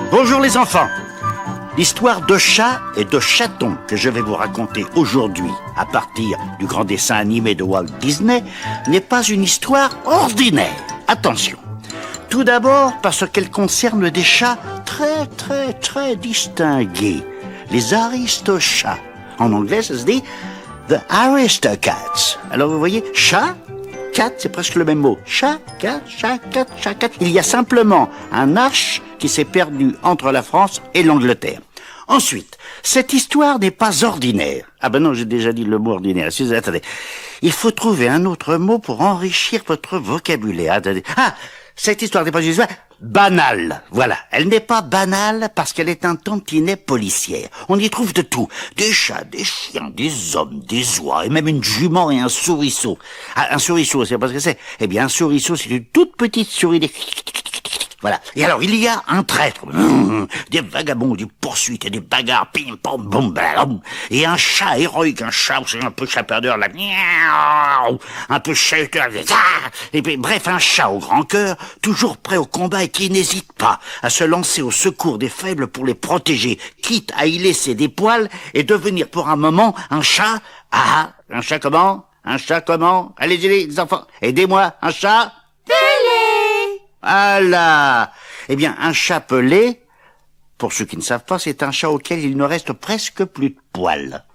Bonjour les enfants. L'histoire de chat et de chaton que je vais vous raconter aujourd'hui à partir du grand dessin animé de Walt Disney n'est pas une histoire ordinaire. Attention. Tout d'abord parce qu'elle concerne des chats très distingués. Les aristochats. En anglais, ça se dit The Aristocats. Alors vous voyez, chat, cat, c'est presque le même mot. Chat, cat. Il y a simplement un H qui s'est perdu entre la France et l'Angleterre. Ensuite, cette histoire n'est pas ordinaire. Ah ben non, j'ai déjà dit le mot ordinaire. Attendez. Il faut trouver un autre mot pour enrichir votre vocabulaire. Attendez. Ah, cette histoire n'est pas une histoire banale. Voilà. Elle n'est pas banale parce qu'elle est un tantinet policière. On y trouve de tout. Des chats, des chiens, des hommes, des oies, et même une jument et un souriceau. Ah, un souriceau, c'est pas ce que c'est. Eh bien, un souriceau, c'est une toute petite souris. Voilà. Et alors, il y a un traître, des vagabonds, des poursuites et des bagarres, pim, pam, boum, blam, et un chat héroïque, un chat aussi un peu chapardeur, là, un peu chahuteur, et puis, bref, un chat au grand cœur, toujours prêt au combat et qui n'hésite pas à se lancer au secours des faibles pour les protéger, quitte à y laisser des poils et devenir pour un moment un chat. Ah, un chat comment? Un chat comment? Allez-y les enfants, aidez-moi, un chat? Ah là! Eh bien, un chat pelé, pour ceux qui ne savent pas, c'est un chat auquel il ne reste presque plus de poils.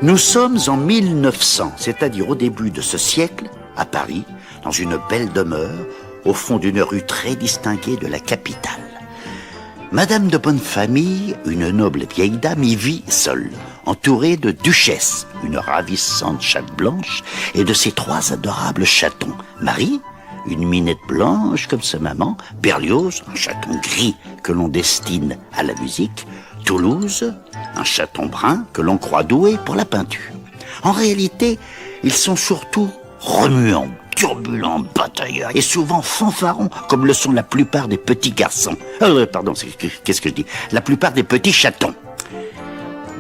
Nous sommes en 1900, c'est-à-dire au début de ce siècle, à Paris, dans une belle demeure, au fond d'une rue très distinguée de la capitale. Madame de Bonnefamille, une noble vieille dame, y vit seule, entourée de Duchesse, une ravissante chatte blanche, et de ses 3 adorables chatons. Marie, une minette blanche comme sa maman, Berlioz, un chaton gris que l'on destine à la musique, Toulouse, un chaton brun que l'on croit doué pour la peinture. En réalité, ils sont surtout remuants, turbulents, batailleurs et souvent fanfarons, comme le sont la plupart des petits garçons. Qu'est-ce que je dis? La plupart des petits chatons.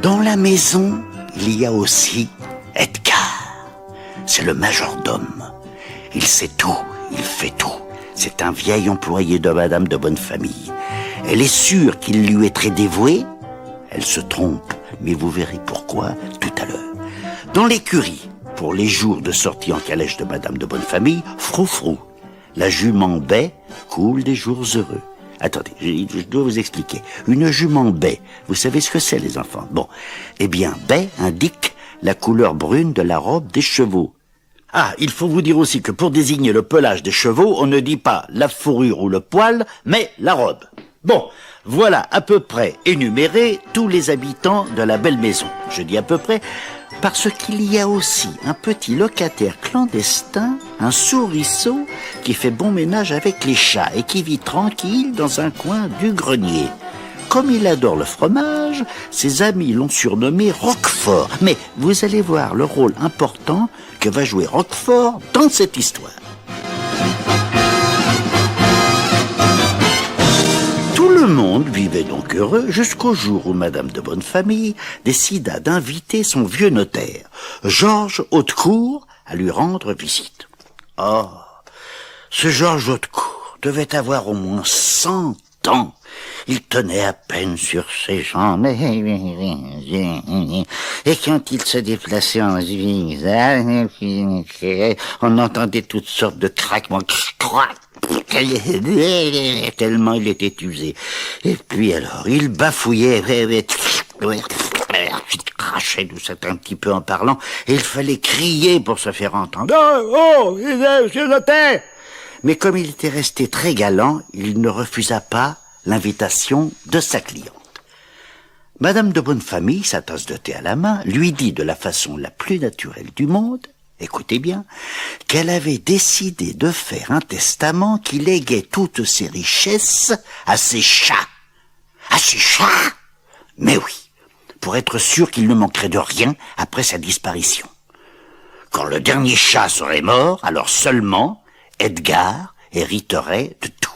Dans la maison, il y a aussi Edgar. C'est le majordome. Il sait tout, il fait tout. C'est un vieil employé de Madame de Bonnefamille. Elle est sûre qu'il lui est très dévoué. Elle se trompe, mais vous verrez pourquoi tout à l'heure. Dans l'écurie, pour les jours de sortie en calèche de Madame de Bonnefamille, Froufrou, la jument baie, coule des jours heureux. Attendez, je dois vous expliquer. Une jument baie, vous savez ce que c'est les enfants? Bon, eh bien, baie indique la couleur brune de la robe des chevaux. Ah, il faut vous dire aussi que pour désigner le pelage des chevaux, on ne dit pas la fourrure ou le poil, mais la robe. Bon, voilà à peu près énumérés tous les habitants de la belle maison. Je dis à peu près parce qu'il y a aussi un petit locataire clandestin, un souriceau, qui fait bon ménage avec les chats et qui vit tranquille dans un coin du grenier. Comme il adore le fromage, ses amis l'ont surnommé Roquefort. Mais vous allez voir le rôle important que va jouer Roquefort dans cette histoire. Tout le monde vivait donc heureux jusqu'au jour où Madame de Bonnefamille décida d'inviter son vieux notaire, Georges Hautecourt, à lui rendre visite. Oh, ce Georges Hautecourt devait avoir au moins 100 ans. Il tenait à peine sur ses jambes. Et quand il se déplaçait en zigzag, on entendait toutes sortes de craquements. Tellement il était usé. Et puis alors, il bafouillait, crachait tout ça un petit peu en parlant, et il fallait crier pour se faire entendre. Oh, monsieur le notaire! Mais comme il était resté très galant, il ne refusa pas l'invitation de sa cliente. Madame de Bonnefamille, sa tasse de thé à la main, lui dit de la façon la plus naturelle du monde, écoutez bien, qu'elle avait décidé de faire un testament qui léguait toutes ses richesses à ses chats. À ses chats? Mais oui, pour être sûr qu'il ne manquerait de rien après sa disparition. Quand le dernier chat serait mort, alors seulement Edgar hériterait de tout.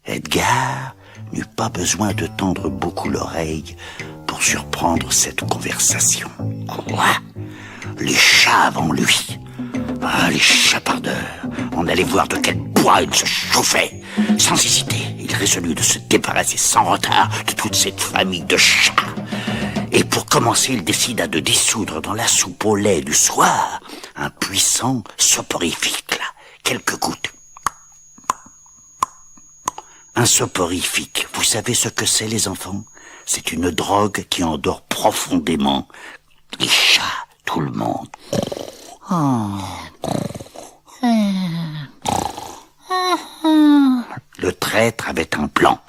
Edgar n'eut pas besoin de tendre beaucoup l'oreille pour surprendre cette conversation. Quoi? Les chats avant lui. Ah, les chapardeurs. On allait voir de quel bois il se chauffait. Sans hésiter, il résolut de se débarrasser sans retard de toute cette famille de chats. Et pour commencer, il décida de dissoudre dans la soupe au lait du soir un puissant soporifique, là. Quelques gouttes. Un soporifique, vous savez ce que c'est, les enfants? C'est une drogue qui endort profondément les chats, tout le monde. Le traître avait un plan.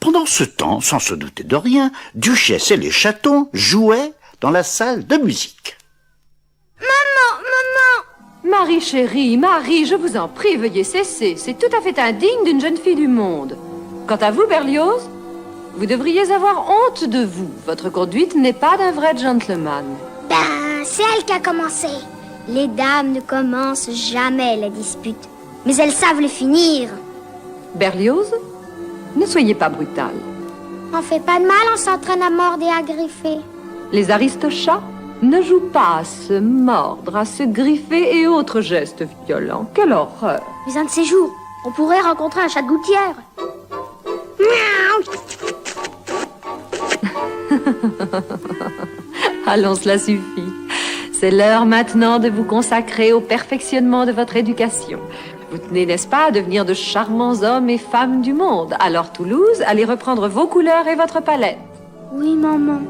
Pendant ce temps, sans se douter de rien, Duchesse et les chatons jouaient dans la salle de musique. Marie chérie, Marie, je vous en prie, veuillez cesser. C'est tout à fait indigne d'une jeune fille du monde. Quant à vous, Berlioz, vous devriez avoir honte de vous. Votre conduite n'est pas d'un vrai gentleman. Ben, c'est elle qui a commencé. Les dames ne commencent jamais les disputes, mais elles savent les finir. Berlioz, ne soyez pas brutal. On fait pas de mal, on s'entraîne à mordre et à griffer. Les aristochats ne jouent pas à se mordre, à se griffer et autres gestes violents. Quelle horreur! Mais un de ces jours, on pourrait rencontrer un chat de gouttière. Allons, cela suffit. C'est l'heure maintenant de vous consacrer au perfectionnement de votre éducation. Vous tenez, n'est-ce pas, à devenir de charmants hommes et femmes du monde. Alors, Toulouse, allez reprendre vos couleurs et votre palette. Oui, maman.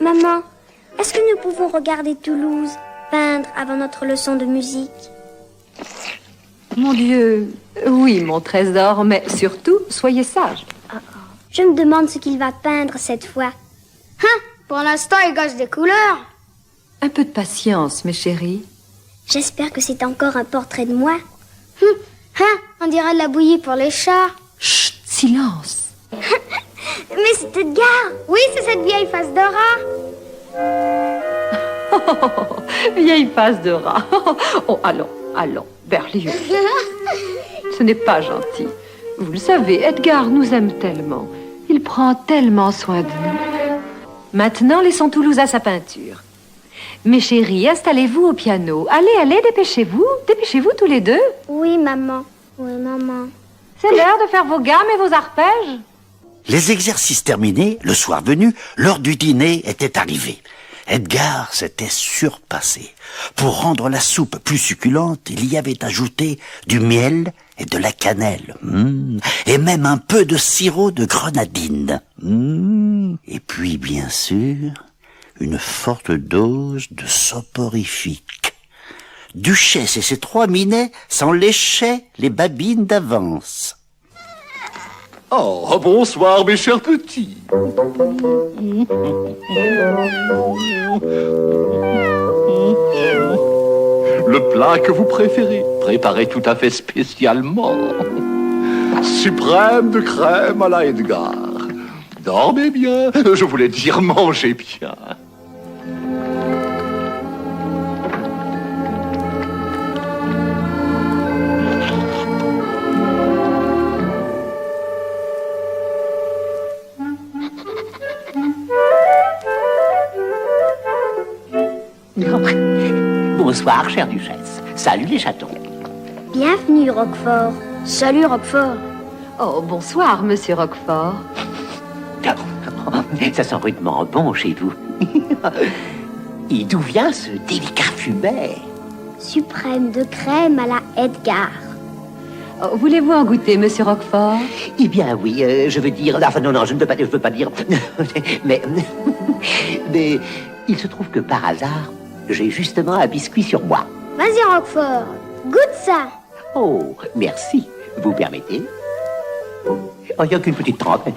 Maman, est-ce que nous pouvons regarder Toulouse peindre avant notre leçon de musique? Mon Dieu, oui, mon trésor, mais surtout, soyez sage. Je me demande ce qu'il va peindre cette fois. Hein? Pour l'instant, il gâche des couleurs. Un peu de patience, mes chéris. J'espère que c'est encore un portrait de moi. Hein? On dirait de la bouillie pour les chats. Chut, silence. Mais c'est Edgar. Oui, c'est cette vieille face de rat. Vieille face de rat. Oh, allons, Berlioz. Ce n'est pas gentil. Vous le savez, Edgar nous aime tellement. Il prend tellement soin de nous. Maintenant, laissons Toulouse à sa peinture. Mes chéris, installez-vous au piano. Allez, dépêchez-vous tous les deux. Oui, maman. Oui, maman. C'est l'heure de faire vos gammes et vos arpèges. Les exercices terminés, le soir venu, l'heure du dîner était arrivée. Edgar s'était surpassé. Pour rendre la soupe plus succulente, il y avait ajouté du miel et de la cannelle. Et même un peu de sirop de grenadine. Et puis, bien sûr, une forte dose de soporifique. Duchesse et ses 3 minets s'en léchaient les babines d'avance. Oh, bonsoir, mes chers petits. Le plat que vous préférez, préparé tout à fait spécialement. Suprême de crème à la Edgar. Dormez bien, je voulais dire mangez bien. Bonsoir, chère duchesse. Salut les chatons. Bienvenue, Roquefort. Salut, Roquefort. Oh, bonsoir, monsieur Roquefort. Ça sent rudement bon chez vous. Et d'où vient ce délicat fumet? Suprême de crème à la Edgar. Oh, voulez-vous en goûter, monsieur Roquefort? Eh bien, oui, je veux dire... Enfin, non, je ne veux pas dire... mais il se trouve que par hasard, j'ai justement un biscuit sur moi. Vas-y, Roquefort. Goûte ça. Oh, merci. Vous permettez? Oh, il n'y a qu'une petite trempe.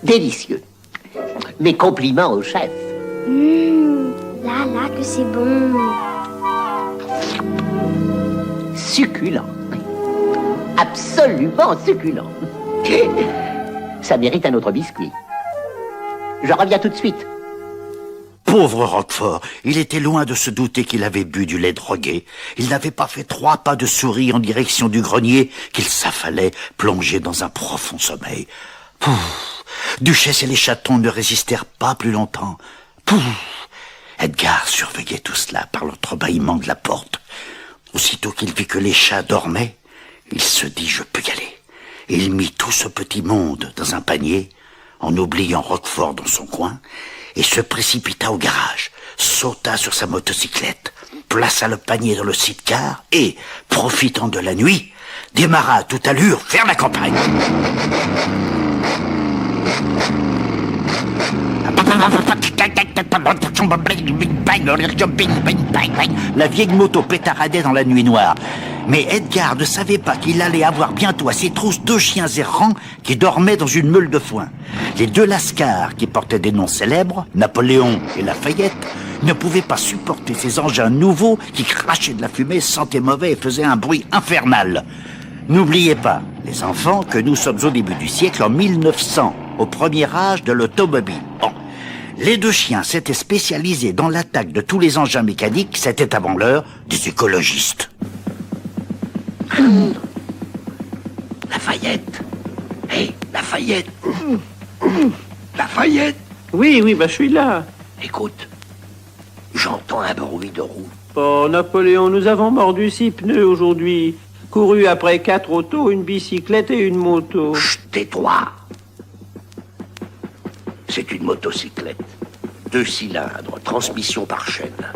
Délicieux. Mes compliments au chef. Là, que c'est bon. Succulent. Absolument succulent. Ça mérite un autre biscuit. Je reviens tout de suite. Pauvre Roquefort, il était loin de se douter qu'il avait bu du lait drogué. Il n'avait pas fait 3 pas de souris en direction du grenier qu'il s'affalait, plongé dans un profond sommeil. Pouf. Duchesse et les chatons ne résistèrent pas plus longtemps. Pouf. Edgar surveillait tout cela par l'entrebâillement de la porte. Aussitôt qu'il vit que les chats dormaient, il se dit « Je peux y aller ». Il mit tout ce petit monde dans un panier, en oubliant Roquefort dans son coin, et se précipita au garage, sauta sur sa motocyclette, plaça le panier dans le sidecar et, profitant de la nuit, démarra à toute allure vers la campagne. La vieille moto pétaradait dans la nuit noire. Mais Edgar ne savait pas qu'il allait avoir bientôt à ses trousses 2 chiens errants qui dormaient dans une meule de foin. Les 2 lascars qui portaient des noms célèbres, Napoléon et Lafayette, ne pouvaient pas supporter ces engins nouveaux qui crachaient de la fumée, sentaient mauvais et faisaient un bruit infernal. N'oubliez pas, les enfants, que nous sommes au début du siècle, en 1900, au premier âge de l'automobile. Bon. Les 2 chiens s'étaient spécialisés dans l'attaque de tous les engins mécaniques, c'était avant l'heure des écologistes. Lafayette. Hé, Lafayette. Lafayette. Oui, je suis là. Écoute, j'entends un bruit de roue. Oh, Napoléon, nous avons mordu 6 pneus aujourd'hui. Couru après 4 autos, une bicyclette et une moto. Chut, tais-toi. C'est une motocyclette. 2 cylindres, transmission par chaîne.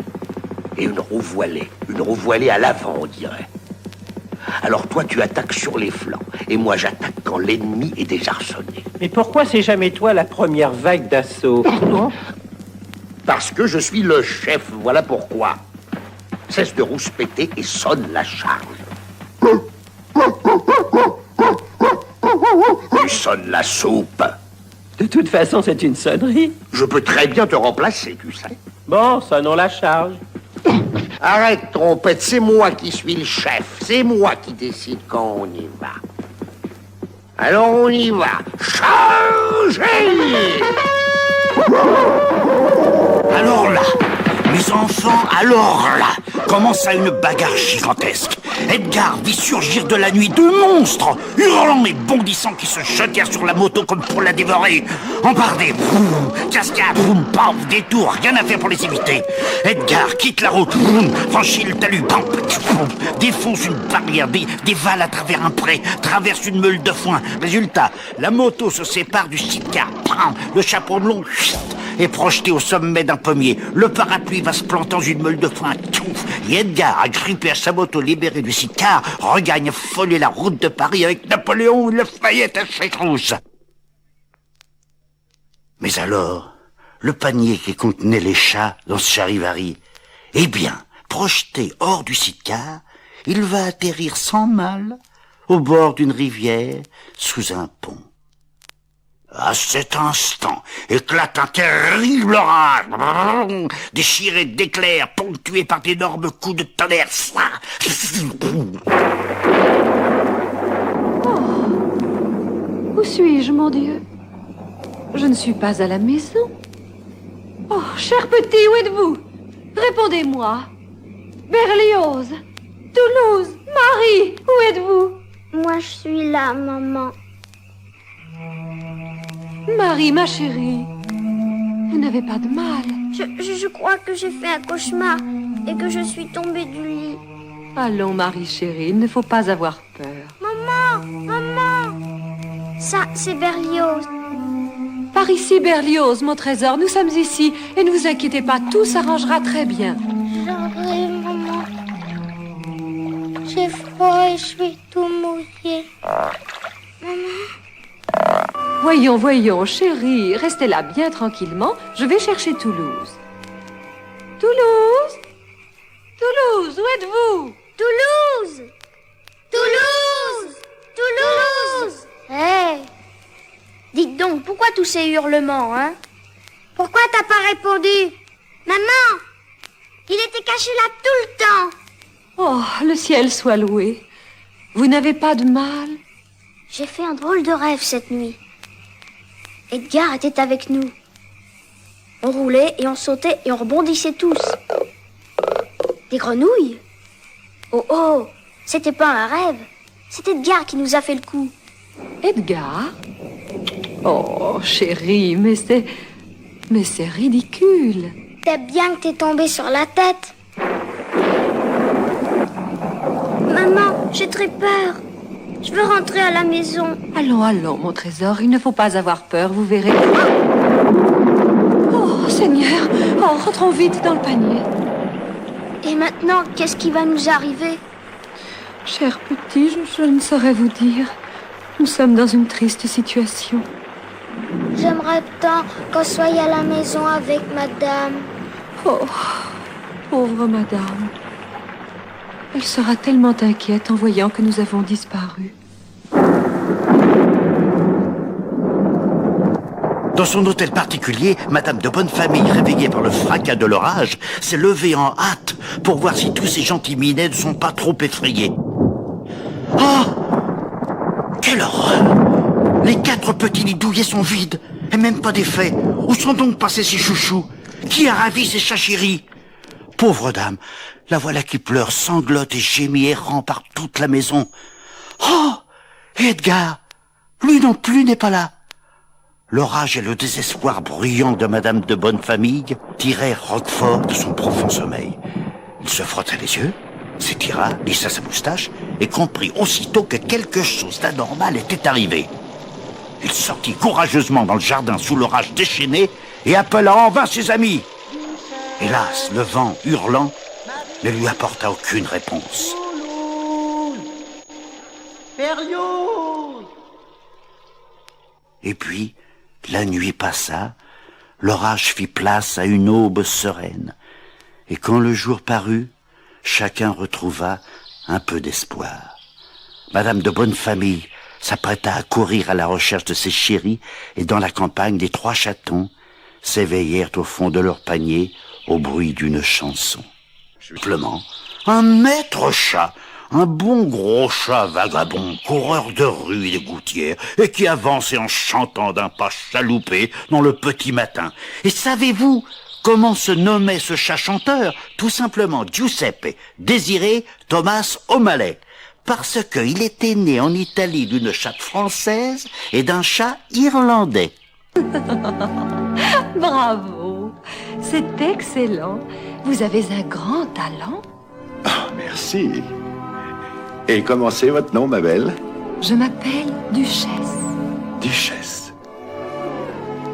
Et une roue voilée à l'avant, on dirait. Alors toi, tu attaques sur les flancs, et moi j'attaque quand l'ennemi est désarçonné. Mais pourquoi c'est jamais toi la première vague d'assaut? Parce que je suis le chef, voilà pourquoi. Cesse de rouspéter et sonne la charge. Tu sonnes la soupe. De toute façon, c'est une sonnerie. Je peux très bien te remplacer, tu sais. Bon, sonnons la charge. Arrête, trompette, c'est moi qui suis le chef. C'est moi qui décide quand on y va. Alors on y va. Chargez! Alors là, mes enfants, alors là, commença une bagarre gigantesque. Edgar vit surgir de la nuit 2 monstres, hurlant et bondissant, qui se jetèrent sur la moto comme pour la dévorer. Embardés, boum, cascade, boum, paf, détour, rien à faire pour les éviter. Edgar quitte la route, boum, franchit le talus, bam, boum, défonce une barrière, dévale à travers un pré, traverse une meule de foin. Résultat, la moto se sépare du sidecar, bam, le chapeau long, chut, est projeté au sommet d'un pommier. Le parapluie va se planter dans une meule de foin. Et Edgar, agrippé à sa moto libérée du sidecar, regagne affolé la route de Paris avec Napoléon et Lafayette à ses trousses. Mais alors, le panier qui contenait les chats dans ce charivari, eh bien, projeté hors du sidecar, il va atterrir sans mal au bord d'une rivière sous un pont. À cet instant, éclate un terrible orage, déchiré d'éclairs, ponctué par d'énormes coups de tonnerre. Oh, où suis-je, mon Dieu? Je ne suis pas à la maison. Oh, cher petit, où êtes-vous? Répondez-moi. Berlioz, Toulouse, Marie, où êtes-vous? Moi, je suis là, maman. Marie, ma chérie, vous n'avez pas de mal. Je crois que j'ai fait un cauchemar et que je suis tombée du lit. Allons, Marie chérie, il ne faut pas avoir peur. Maman! Ça, c'est Berlioz. Par ici, Berlioz, mon trésor, nous sommes ici. Et ne vous inquiétez pas, tout s'arrangera très bien. J'arrive, maman. J'ai froid et je suis tout mouillée. Voyons, chérie, restez là bien tranquillement. Je vais chercher Toulouse. Toulouse, où êtes-vous? Toulouse! Hé! Dites donc, pourquoi tous ces hurlements, hein? Pourquoi t'as pas répondu? Maman! Il était caché là tout le temps. Oh, le ciel soit loué. Vous n'avez pas de mal? J'ai fait un drôle de rêve cette nuit. Edgar était avec nous. On roulait et on sautait et on rebondissait tous. Des grenouilles? Oh oh, c'était pas un rêve. C'est Edgar qui nous a fait le coup. Edgar? Oh, chérie, mais c'est ridicule. T'es bien que t'es tombé sur la tête. Maman, j'ai très peur. Je veux rentrer à la maison. Allons, allons, mon trésor, il ne faut pas avoir peur, vous verrez. Oh, Seigneur, oh, rentrons vite dans le panier. Et maintenant, qu'est-ce qui va nous arriver? Cher petit, je ne saurais vous dire. Nous sommes dans une triste situation. J'aimerais tant qu'on soit à la maison avec madame. Oh, pauvre madame. Elle sera tellement inquiète en voyant que nous avons disparu. Dans son hôtel particulier, Madame de Bonnefamille, réveillée par le fracas de l'orage, s'est levée en hâte pour voir si tous ces gentils minets ne sont pas trop effrayés. Ah! Quelle horreur! Les 4 petits lits douillets sont vides, et même pas d'effet. Où sont donc passés ces chouchous? Qui a ravi ces chats chéris? Pauvre dame, la voilà qui pleure, sanglote et gémit errant par toute la maison. Oh! Edgar! Lui non plus n'est pas là. L'orage et le désespoir bruyant de Madame de Bonnefamille tirèrent Roquefort de son profond sommeil. Il se frotta les yeux, s'étira, lissa sa moustache et comprit aussitôt que quelque chose d'anormal était arrivé. Il sortit courageusement dans le jardin sous l'orage déchaîné et appela en vain ses amis. Hélas, le vent, hurlant, ne lui apporta aucune réponse. Et puis, la nuit passa, l'orage fit place à une aube sereine, et quand le jour parut, chacun retrouva un peu d'espoir. Madame de Bonnefamille s'apprêta à courir à la recherche de ses chéris, et dans la campagne, les 3 chatons s'éveillèrent au fond de leur panier au bruit d'une chanson. Simplement, un maître chat, un bon gros chat vagabond, coureur de rue et de gouttières, et qui avançait en chantant d'un pas chaloupé dans le petit matin. Et savez-vous comment se nommait ce chat chanteur? Tout simplement Giuseppe Désiré Thomas O'Malley, parce qu'il était né en Italie d'une chatte française et d'un chat irlandais. Bravo, c'est excellent. Vous avez un grand talent. Ah, merci. Et comment c'est votre nom, ma belle? Je m'appelle Duchesse. Duchesse.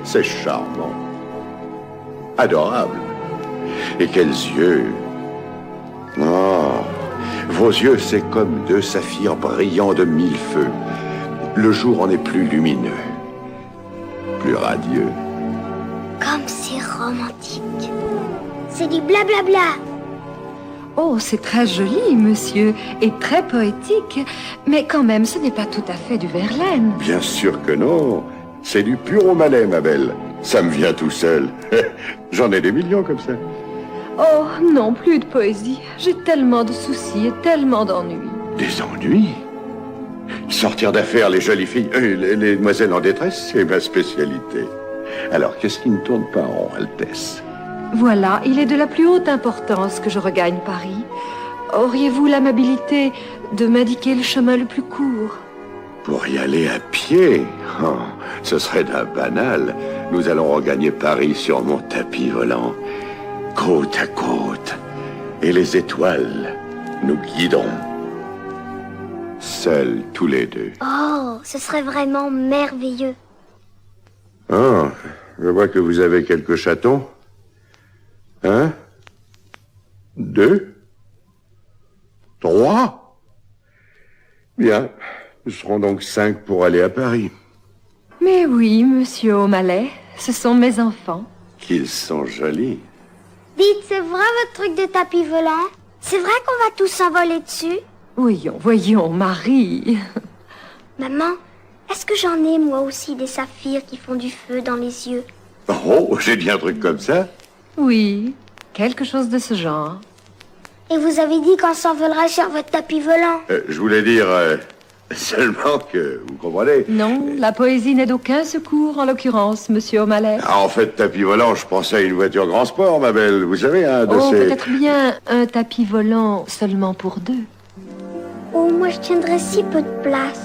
C'est charmant. Adorable. Et quels yeux. Oh, vos yeux, c'est comme 2 saphirs brillants de 1000 feux. Le jour en est plus lumineux, plus radieux. Comme c'est romantique. C'est du blablabla. Oh, c'est très joli, monsieur, et très poétique. Mais quand même, ce n'est pas tout à fait du Verlaine. Bien sûr que non. C'est du pur O'Malley, ma belle. Ça me vient tout seul. J'en ai des millions comme ça. Oh, non, plus de poésie. J'ai tellement de soucis et tellement d'ennuis. Des ennuis? Sortir d'affaires les jolies filles, les demoiselles en détresse, c'est ma spécialité. Alors, qu'est-ce qui ne tourne pas en rond, Altesse? Voilà, il est de la plus haute importance que je regagne Paris. Auriez-vous l'amabilité de m'indiquer le chemin le plus court? Pour y aller à pied? Oh, ce serait d'un banal. Nous allons regagner Paris sur mon tapis volant, côte à côte. Et les étoiles nous guideront. Seuls, tous les deux. Oh, ce serait vraiment merveilleux. Oh, je vois que vous avez quelques chatons. 1, 2, 3. Bien, nous serons donc 5 pour aller à Paris. Mais oui, monsieur O'Malley, ce sont mes enfants. Qu'ils sont jolis. Dites, c'est vrai votre truc de tapis volant? C'est vrai qu'on va tous s'envoler dessus? Voyons, voyons, Marie. Maman, est-ce que j'en ai moi aussi des saphirs qui font du feu dans les yeux? Oh, j'ai dit un truc comme ça? Oui, quelque chose de ce genre. Et vous avez dit qu'on s'envolerait sur votre tapis volant? Je voulais dire, Seulement que, vous comprenez... Non, la poésie n'est d'aucun secours, en l'occurrence, monsieur O'Malley. Ah, en fait, tapis volant, je pensais à une voiture grand sport, ma belle. Vous savez, de Oh, ces... peut-être bien un tapis volant seulement pour deux. Oh, moi je tiendrais si peu de place.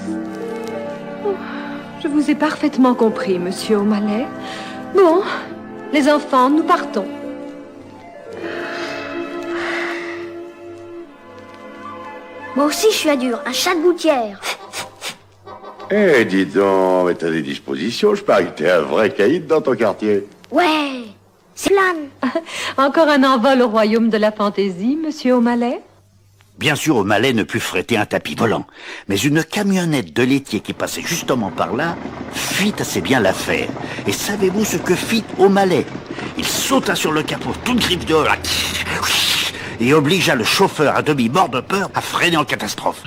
Je vous ai parfaitement compris, monsieur O'Malley. Bon, les enfants, nous partons. Moi aussi je suis à dur, un chat de gouttière. Eh, dis donc, mais t'as des dispositions, je parie que t'es un vrai caïd dans ton quartier. Ouais, c'est plane. Encore un envol au royaume de la fantaisie, monsieur O'Malley? Bien sûr, O'Malley ne put fréter un tapis volant, mais une camionnette de laitier qui passait justement par là fit assez bien l'affaire. Et savez-vous ce que fit O'Malley? Il sauta sur le capot, tout griffe dehors, là, et obligea le chauffeur à demi mort de peur à freiner en catastrophe.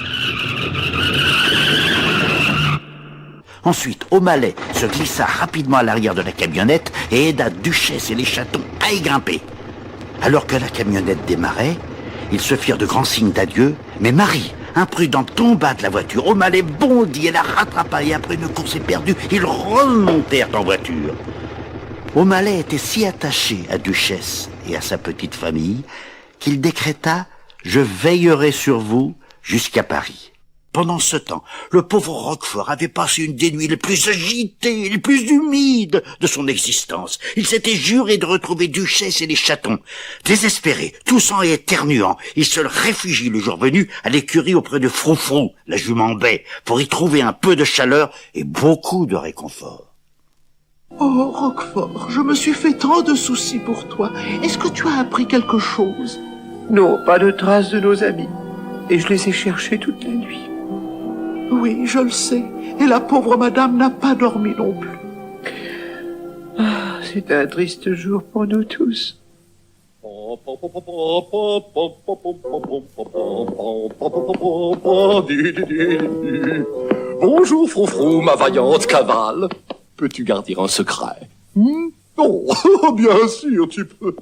Ensuite, O'Malley se glissa rapidement à l'arrière de la camionnette et aida Duchesse et les chatons à y grimper. Alors que la camionnette démarrait, ils se firent de grands signes d'adieu, mais Marie, imprudente, tomba de la voiture. O'Malley bondit et la rattrapa, et après une course éperdue, ils remontèrent en voiture. O'Malley était si attaché à Duchesse et à sa petite famille qu'il décréta « Je veillerai sur vous jusqu'à Paris ». Pendant ce temps, le pauvre Roquefort avait passé une des nuits les plus agitées, les plus humides de son existence. Il s'était juré de retrouver Duchesse et les chatons. Désespéré, toussant et éternuant, il se réfugie le jour venu à l'écurie auprès de Froufrou, la jument baie, pour y trouver un peu de chaleur et beaucoup de réconfort. Oh, Roquefort, je me suis fait tant de soucis pour toi. Est-ce que tu as appris quelque chose? Non, pas de traces de nos amis. Et je les ai cherchés toute la nuit. Oui, je le sais. Et la pauvre madame n'a pas dormi non plus. Ah, c'est un triste jour pour nous tous. Bonjour, Froufrou, ma vaillante cavale. Peux-tu garder un secret? Oh, bien sûr, tu peux.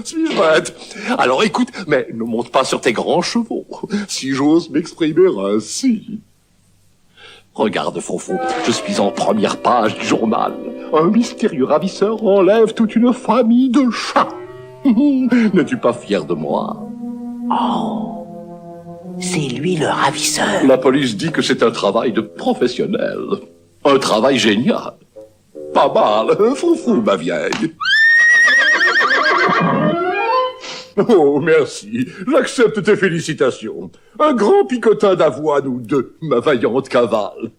Suis-je bête? Alors écoute, mais ne monte pas sur tes grands chevaux, si j'ose m'exprimer ainsi. Regarde, Froufrou, je suis en première page du journal. Un mystérieux ravisseur enlève toute une famille de chats. N'es-tu pas fier de moi? Oh, c'est lui le ravisseur. La police dit que c'est un travail de professionnel. Un travail génial. Pas mal, hein, Froufrou, ma vieille. Oh, merci. J'accepte tes félicitations. Un grand picotin d'avoine ou deux, ma vaillante cavale.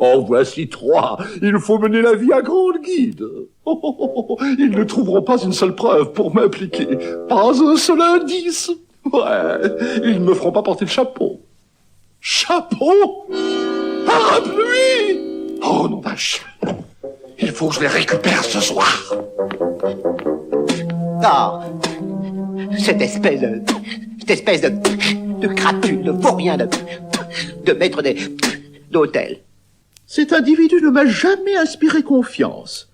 En voici 3. Il faut mener la vie à grande guide. Ils ne trouveront pas une seule preuve pour m'impliquer. Pas un seul indice. Ouais, ils ne me feront pas porter le chapeau. Chapeau? Parapluie? Oh non, vache. Il faut que je les récupère ce soir. Non, cette espèce de crapule, de vaurien, de maître d'hôtel. Cet individu ne m'a jamais inspiré confiance.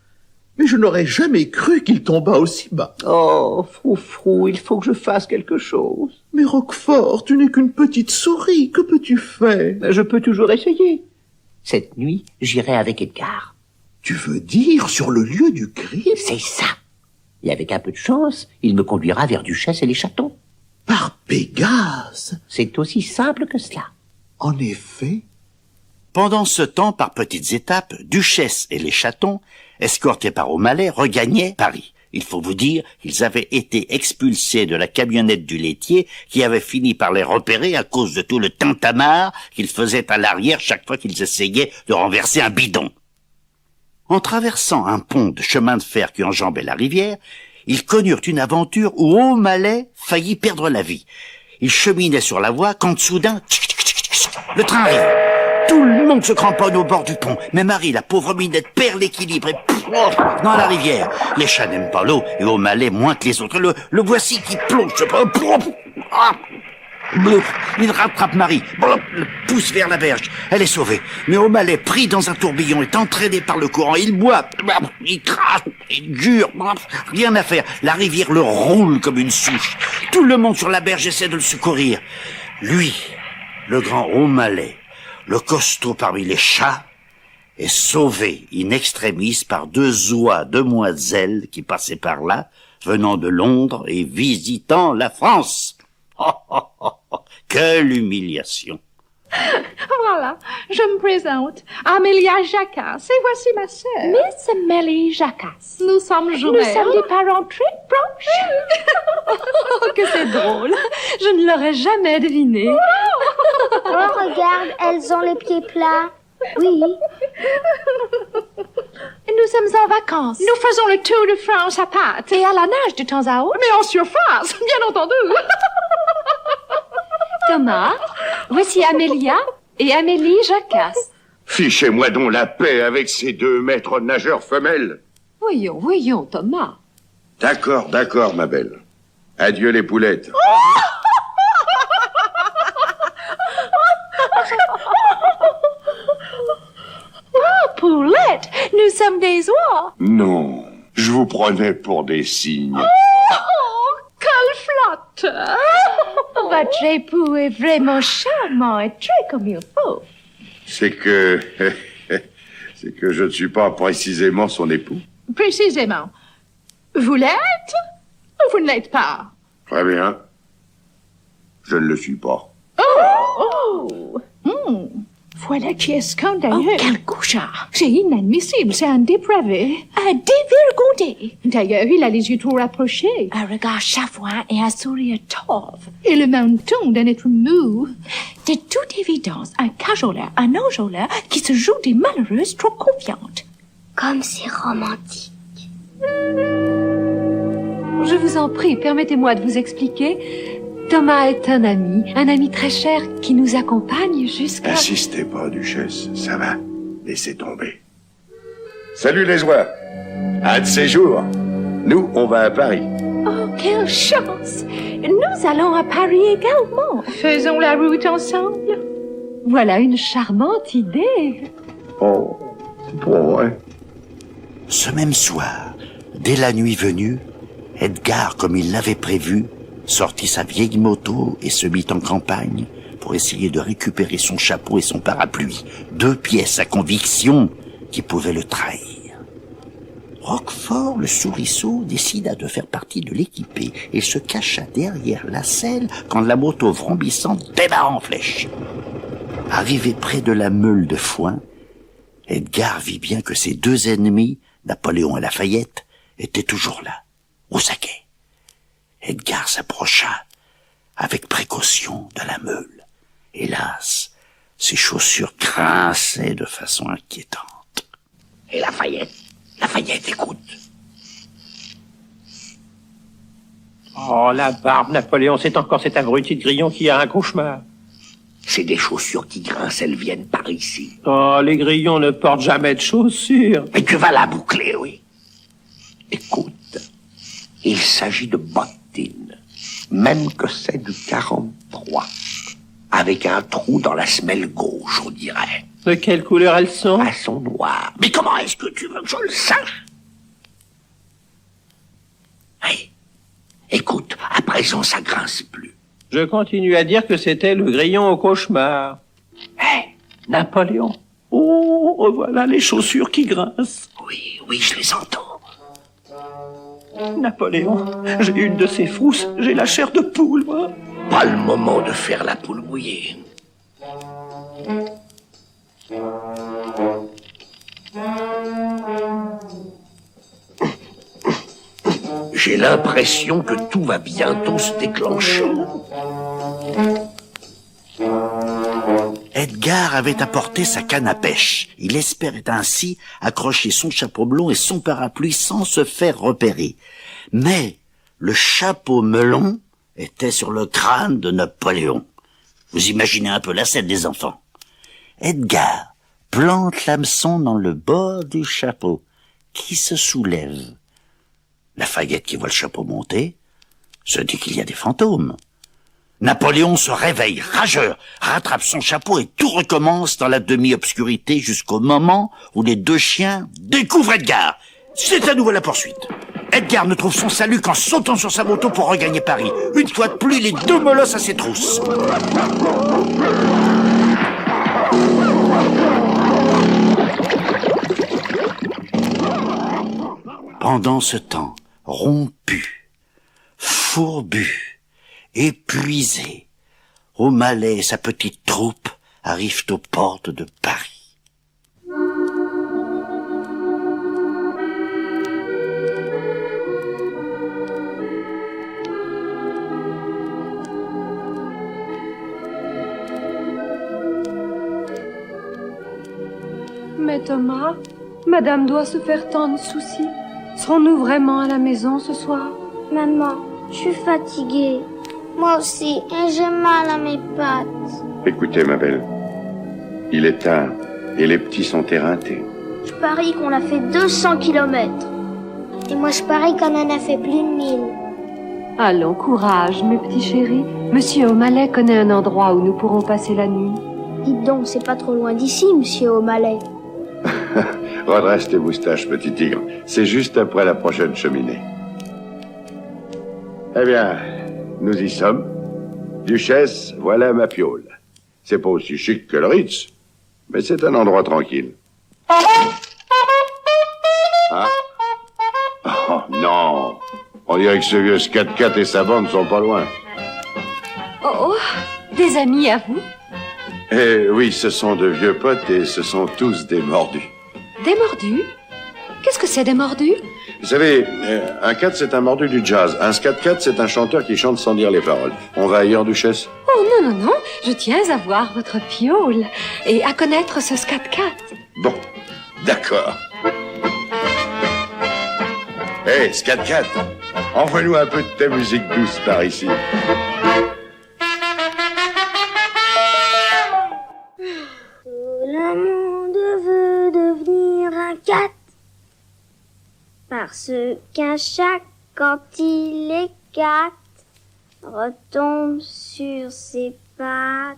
Mais je n'aurais jamais cru qu'il tombât aussi bas. Oh, Froufrou, il faut que je fasse quelque chose. Mais Roquefort, tu n'es qu'une petite souris. Que peux-tu faire? Je peux toujours essayer. Cette nuit, j'irai avec Edgar. Tu veux dire sur le lieu du crime? C'est ça. Et avec un peu de chance, il me conduira vers Duchesse et les chatons. Par Pégase? C'est aussi simple que cela. En effet. Pendant ce temps, par petites étapes, Duchesse et les chatons, escortés par O'Malley, regagnaient Paris. Il faut vous dire qu'ils avaient été expulsés de la camionnette du laitier qui avait fini par les repérer à cause de tout le tintamarre qu'ils faisaient à l'arrière chaque fois qu'ils essayaient de renverser un bidon. En traversant un pont de chemin de fer qui enjambait la rivière, ils connurent une aventure où O'Malley faillit perdre la vie. Ils cheminaient sur la voie quand soudain, le train arrive. Tout le monde se cramponne au bord du pont, mais Marie, la pauvre minette, perd l'équilibre et plouf dans la rivière. Les chats n'aiment pas l'eau et O'Malley moins que les autres. Le voici qui plonge. Il rattrape Marie, le pousse vers la berge. Elle est sauvée. Mais O'Malley, pris dans un tourbillon, est entraîné par le courant. Il boit, il crache, il jure. Rien à faire. La rivière le roule comme une souche. Tout le monde sur la berge essaie de le secourir. Lui, le grand O'Malley, le costaud parmi les chats est sauvé in extremis par 2 oies demoiselles qui passaient par là, venant de Londres et visitant la France. Oh, oh, oh, oh, quelle humiliation! Voilà, je me présente, Amélia Jacasse, et voici ma sœur. Miss Amélie Jacasse. Nous sommes jumelles. Nous sommes des parents très proches. Oh, que c'est drôle. Je ne l'aurais jamais deviné. Oh, regarde, elles ont les pieds plats. Oui. Nous sommes en vacances. Nous faisons le tour de France à pattes. Et à la nage de temps à autre. Mais en surface, bien entendu. Thomas, voici Amélia et Amélie Jacasse. Fichez-moi donc la paix avec ces 2 maîtres nageurs femelles. Voyons, Thomas. D'accord, ma belle. Adieu les poulettes. Oh, Poulette, nous sommes des oies. Non, je vous prenais pour des cygnes. Oh, quelle flotte. Votre époux est vraiment charmant et très comme il faut. C'est que je ne suis pas précisément son époux. Précisément. Vous l'êtes ou vous ne l'êtes pas? Très bien. Je ne le suis pas. Voilà qui est scandaleux. Oh, quel couchard. C'est inadmissible, c'est un dépravé. Un dévergondé. D'ailleurs, il a les yeux trop rapprochés. Un regard chafouin et un sourire torve. Et le menton d'un être mou. De toute évidence, un cajoleur, un enjôleur qui se joue des malheureuses trop confiantes. Comme c'est romantique. Je vous en prie, permettez-moi de vous expliquer. Thomas est un ami très cher qui nous accompagne jusqu'à... Insistez pas, duchesse, ça va. Laissez tomber. Salut les oies. Un de ces jours, nous, on va à Paris. Oh, quelle chance! Nous allons à Paris également. Faisons la route ensemble. Voilà une charmante idée. Oh, c'est pour vrai. Ce même soir, dès la nuit venue, Edgar, comme il l'avait prévu, sortit sa vieille moto et se mit en campagne pour essayer de récupérer son chapeau et son parapluie, 2 pièces à conviction qui pouvaient le trahir. Roquefort, le souriceau, décida de faire partie de l'équipée et se cacha derrière la selle quand la moto vrombissante démarra en flèche. Arrivé près de la meule de foin, Edgar vit bien que ses 2 ennemis, Napoléon et Lafayette, étaient toujours là, au saquet. Edgar s'approcha avec précaution de la meule. Hélas, ses chaussures grinçaient de façon inquiétante. Et Lafayette, écoute. Oh, la barbe, Napoléon, c'est encore cet abruti de grillon qui a un cauchemar. C'est des chaussures qui grincent, elles viennent par ici. Oh, les grillons ne portent jamais de chaussures. Mais tu vas la boucler, oui. Écoute, il s'agit de bottines, même que c'est du 43, avec un trou dans la semelle gauche, on dirait. De quelle couleur elles sont? Elles sont noires. Mais comment est-ce que tu veux que je le sache? Hey, écoute, à présent ça grince plus. Je continue à dire que c'était le grillon au cauchemar. Hey, Napoléon. Oh, revoilà les chaussures qui grincent. oui, je les entends. Napoléon, j'ai une de ces frousses, j'ai la chair de poule, moi. Pas le moment de faire la poule mouillée. J'ai l'impression que tout va bientôt se déclencher. Edgar avait apporté sa canne à pêche. Il espérait ainsi accrocher son chapeau blond et son parapluie sans se faire repérer. Mais le chapeau melon était sur le crâne de Napoléon. Vous imaginez un peu la scène des enfants. Edgar plante l'hameçon dans le bord du chapeau, qui se soulève. Lafayette, qui voit le chapeau monter, se dit qu'il y a des fantômes. Napoléon se réveille, rageur, rattrape son chapeau et tout recommence dans la demi-obscurité jusqu'au moment où les 2 chiens découvrent Edgar. C'est à nouveau la poursuite. Edgar ne trouve son salut qu'en sautant sur sa moto pour regagner Paris. Une fois de plus, les 2 molosses à ses trousses. Pendant ce temps, rompu, fourbu, épuisé, O'Malley et sa petite troupe arrivent aux portes de Paris. Mais Thomas, Madame doit se faire tant de soucis. Serons-nous vraiment à la maison ce soir? Maman, je suis fatiguée. Moi aussi, et j'ai mal à mes pattes. Écoutez, ma belle, il est tard et les petits sont éreintés. Je parie qu'on a fait 200 kilomètres. Et moi, je parie qu'on en a fait plus de 1000. Allons, courage, mes petits chéris. Monsieur O'Malley connaît un endroit où nous pourrons passer la nuit. Dites donc, c'est pas trop loin d'ici, monsieur O'Malley. Redresse tes moustaches, petit tigre. C'est juste après la prochaine cheminée. Eh bien, nous y sommes. Duchesse, voilà ma piole. C'est pas aussi chic que le Ritz, mais c'est un endroit tranquille. Ah. Oh non. On dirait que ce vieux Scat-Cat et sa bande sont pas loin. Oh, des amis à vous? Eh oui, ce sont de vieux potes et ce sont tous des mordus. Des mordus? Qu'est-ce que c'est des mordus? Vous savez, un cat, c'est un mordu du jazz. Un scat-cat, c'est un chanteur qui chante sans dire les paroles. On va ailleurs, Duchesse? Oh non, non, non, je tiens à voir votre piole et à connaître ce scat-cat. Bon, d'accord. Hé, scat-cat, envoie-nous un peu de ta musique douce par ici. Tout le monde veut devenir un cat. Parce qu'un chat, quand il éclate, retombe sur ses pattes.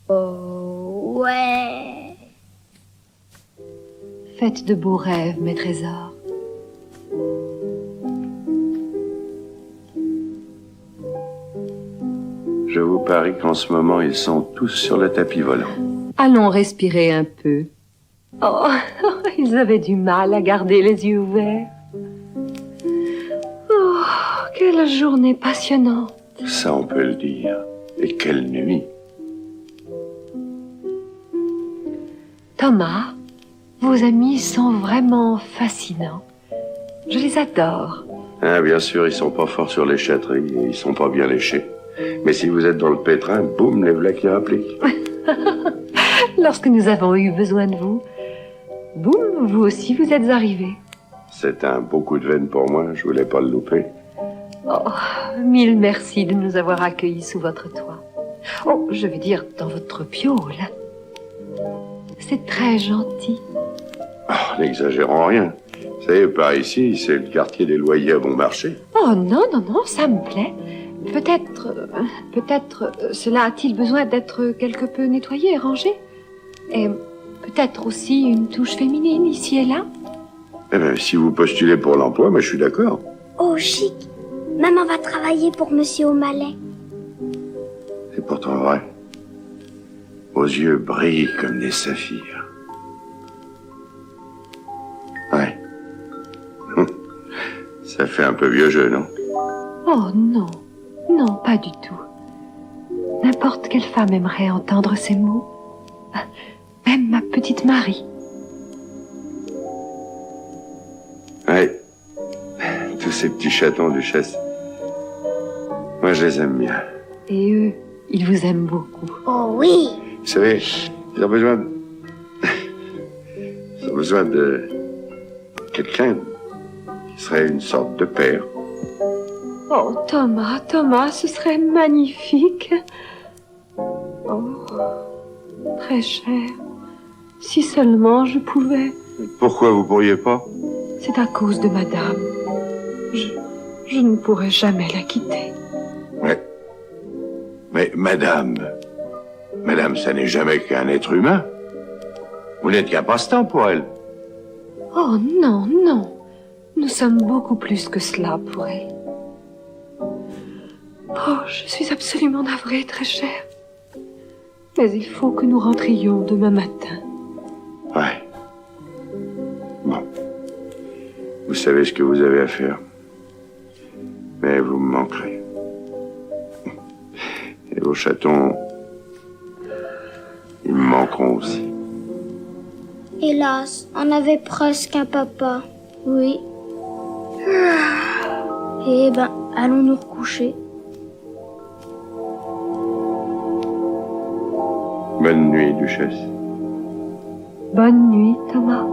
Oh ouais. Faites de beaux rêves, mes trésors. Je vous parie qu'en ce moment, ils sont tous sur le tapis volant. Allons respirer un peu. Oh, ils avaient du mal à garder les yeux ouverts. Oh, quelle journée passionnante. Ça, on peut le dire. Et quelle nuit. Thomas, vos amis sont vraiment fascinants. Je les adore. Ah, bien sûr, ils sont pas forts sur les châteries et ils sont pas bien léchés. Mais si vous êtes dans le pétrin, boum, les v'là qui rappliquent. Lorsque nous avons eu besoin de vous, boum, vous aussi vous êtes arrivés. C'est un beau coup de veine pour moi, je voulais pas le louper. Oh, mille merci de nous avoir accueillis sous votre toit. Oh, je veux dire, dans votre piole. C'est très gentil. Oh, n'exagérons rien. Vous savez, par ici, c'est le quartier des loyers à bon marché. Oh non, non, non, ça me plaît. Peut-être, cela a-t-il besoin d'être quelque peu nettoyé et rangé? Et peut-être aussi une touche féminine ici et là? Eh bien, si vous postulez pour l'emploi, moi je suis d'accord. Oh, chic. Maman va travailler pour monsieur O'Malley. C'est pourtant vrai. Vos yeux brillent comme des saphirs. Ouais. Ça fait un peu vieux jeu, non? Oh non, non, pas du tout. N'importe quelle femme aimerait entendre ces mots. Même ma petite Marie. Ouais. Tous ces petits chatons, Duchesse. Moi, je les aime bien. Et eux, ils vous aiment beaucoup. Oh oui. Vous savez, ils ont besoin de quelqu'un qui serait une sorte de père. Oh, Thomas, ce serait magnifique. Oh, très cher. Si seulement je pouvais. Pourquoi vous pourriez pas? C'est à cause de madame. Je ne pourrai jamais la quitter. Ouais. Mais madame, ça n'est jamais qu'un être humain. Vous n'êtes qu'un passe-temps pour elle. Oh non, non. Nous sommes beaucoup plus que cela pour elle. Oh, je suis absolument navrée, très chère. Mais il faut que nous rentrions demain matin. Ouais. Bon. Vous savez ce que vous avez à faire. Mais vous me manquerez. Et vos chatons, ils me manqueront aussi. Hélas, on avait presque un papa. Oui. Eh ben, allons nous recoucher. Bonne nuit, Duchesse. Bonne nuit, Thomas.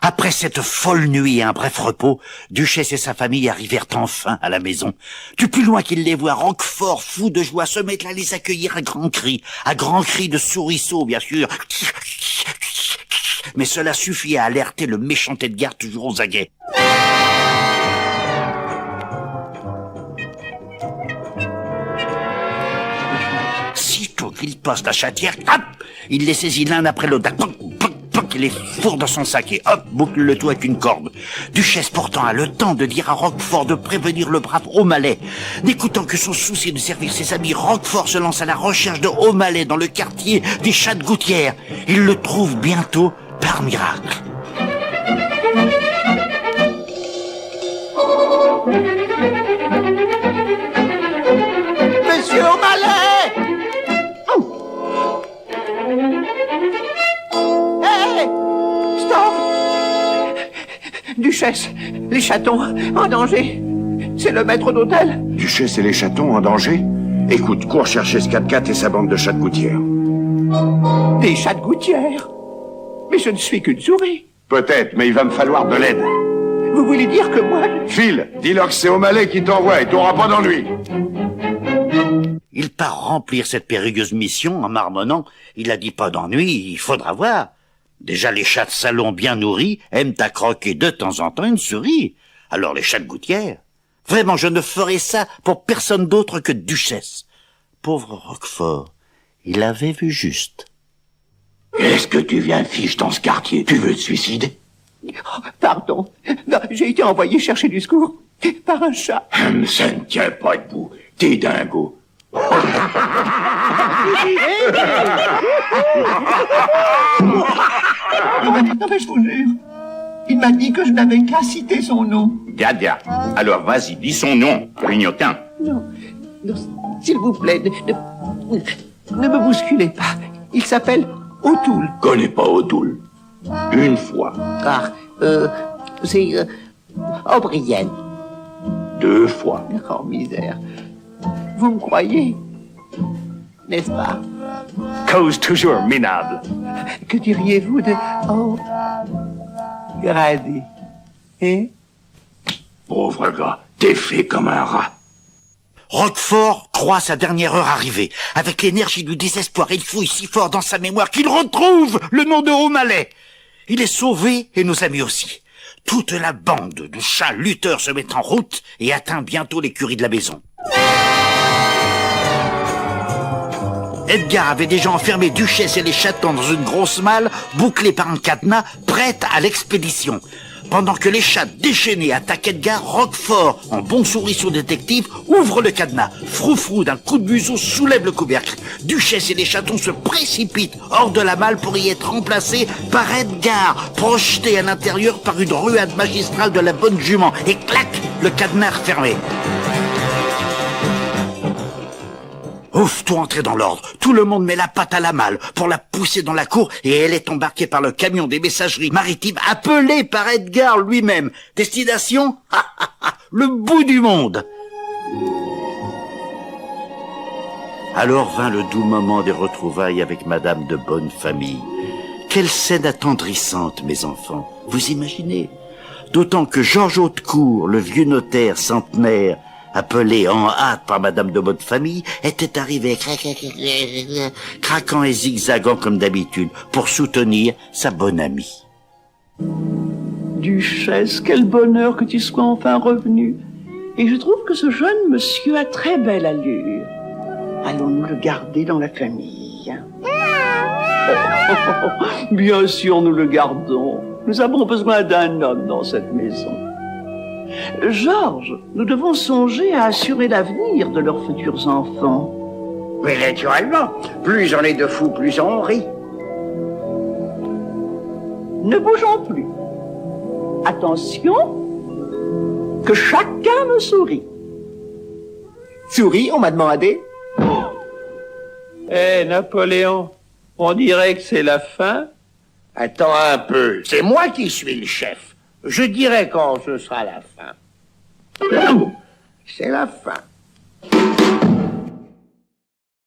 Après cette folle nuit et un bref repos, Duchesse et sa famille arrivèrent enfin à la maison. Du plus loin qu'ils les voient, Roquefort, fou de joie, se met à les accueillir à grands cris de souriceaux, bien sûr. Mais cela suffit à alerter le méchant Edgar toujours aux aguets. Sitôt qu'il passe la chatière, hop, il les saisit l'un après l'autre. Il les fourre dans son sac et hop, boucle le tout avec une corde. Duchesse pourtant a le temps de dire à Roquefort de prévenir le brave Aumalet. N'écoutant que son souci de servir ses amis, Roquefort se lance à la recherche de Aumalet dans le quartier des Chats-de-Gouttière. Il le trouve bientôt par miracle. Monsieur Aumalet! Hé! Stop! Duchesse, les chatons en danger. C'est le maître d'hôtel. Duchesse et les chatons en danger? Écoute, cours chercher ce 4x4 et sa bande de chats de gouttière. Des chats de gouttière? Mais je ne suis qu'une souris. Peut-être, mais il va me falloir de l'aide. Vous voulez dire que moi... Phil, dis-leur que c'est Aumalet qui t'envoie et t'auras pas d'ennui. Il part remplir cette périlleuse mission en marmonnant. Il a dit pas d'ennui, il faudra voir. Déjà les chats de salon bien nourris aiment à croquer de temps en temps une souris. Alors les chats de gouttière. Vraiment, je ne ferai ça pour personne d'autre que Duchesse. Pauvre Roquefort, il avait vu juste. Qu'est-ce que tu viens fiche dans ce quartier? Tu veux te suicider? Oh, pardon. Non, j'ai été envoyé chercher du secours par un chat. Ça ne tient pas debout. T'es dingo. Non, mais je vous jure, il m'a dit que je n'avais qu'à citer son nom. Dada, alors vas-y, dis son nom, grignotin. Non, s'il vous plaît, ne me bousculez pas. Il s'appelle O'Toole. Connais pas O'Toole. Une fois. Ah, c'est O'Brien. 2 fois. Oh, misère. Vous me croyez, n'est-ce pas? Cause toujours minable. Que diriez-vous de... Oh, Grady, hein? Pauvre gars, t'es fait comme un rat. Roquefort croit sa dernière heure arrivée. Avec l'énergie du désespoir, il fouille si fort dans sa mémoire qu'il retrouve le nom de Aumalet. Il est sauvé et nos amis aussi. Toute la bande de chats lutteurs se met en route et atteint bientôt l'écurie de la maison. Edgar avait déjà enfermé Duchesse et les chatons dans une grosse malle bouclée par un cadenas, prête à l'expédition. Pendant que les chats déchaînés attaquent Edgar, Roquefort, en bon souriceau détective, ouvre le cadenas. Froufrou d'un coup de museau soulève le couvercle. Duchesse et les chatons se précipitent hors de la malle pour y être remplacés par Edgar, projeté à l'intérieur par une ruade magistrale de la bonne jument. Et clac, le cadenas refermé. Ouf, tout entré dans l'ordre. Tout le monde met la patte à la malle pour la pousser dans la cour et elle est embarquée par le camion des messageries maritimes appelé par Edgar lui-même. Destination? Le bout du monde. Alors vint le doux moment des retrouvailles avec Madame de Bonne Famille. Quelle scène attendrissante, mes enfants. Vous imaginez? D'autant que Georges Hautecourt, le vieux notaire centenaire, appelé en hâte par Madame de Bonne Famille, était arrivé craquant et zigzagant comme d'habitude pour soutenir sa bonne amie. Duchesse, quel bonheur que tu sois enfin revenue. Et je trouve que ce jeune monsieur a très belle allure. Allons-nous le garder dans la famille? Bien sûr, nous le gardons. Nous avons besoin d'un homme dans cette maison. Georges, nous devons songer à assurer l'avenir de leurs futurs enfants. Mais naturellement, plus on est de fous, plus on rit. Ne bougeons plus. Attention, que chacun me sourit. Souris, on m'a demandé. Napoléon, on dirait que c'est la fin. Attends un peu, c'est moi qui suis le chef. Je dirai quand ce sera la fin. C'est la fin.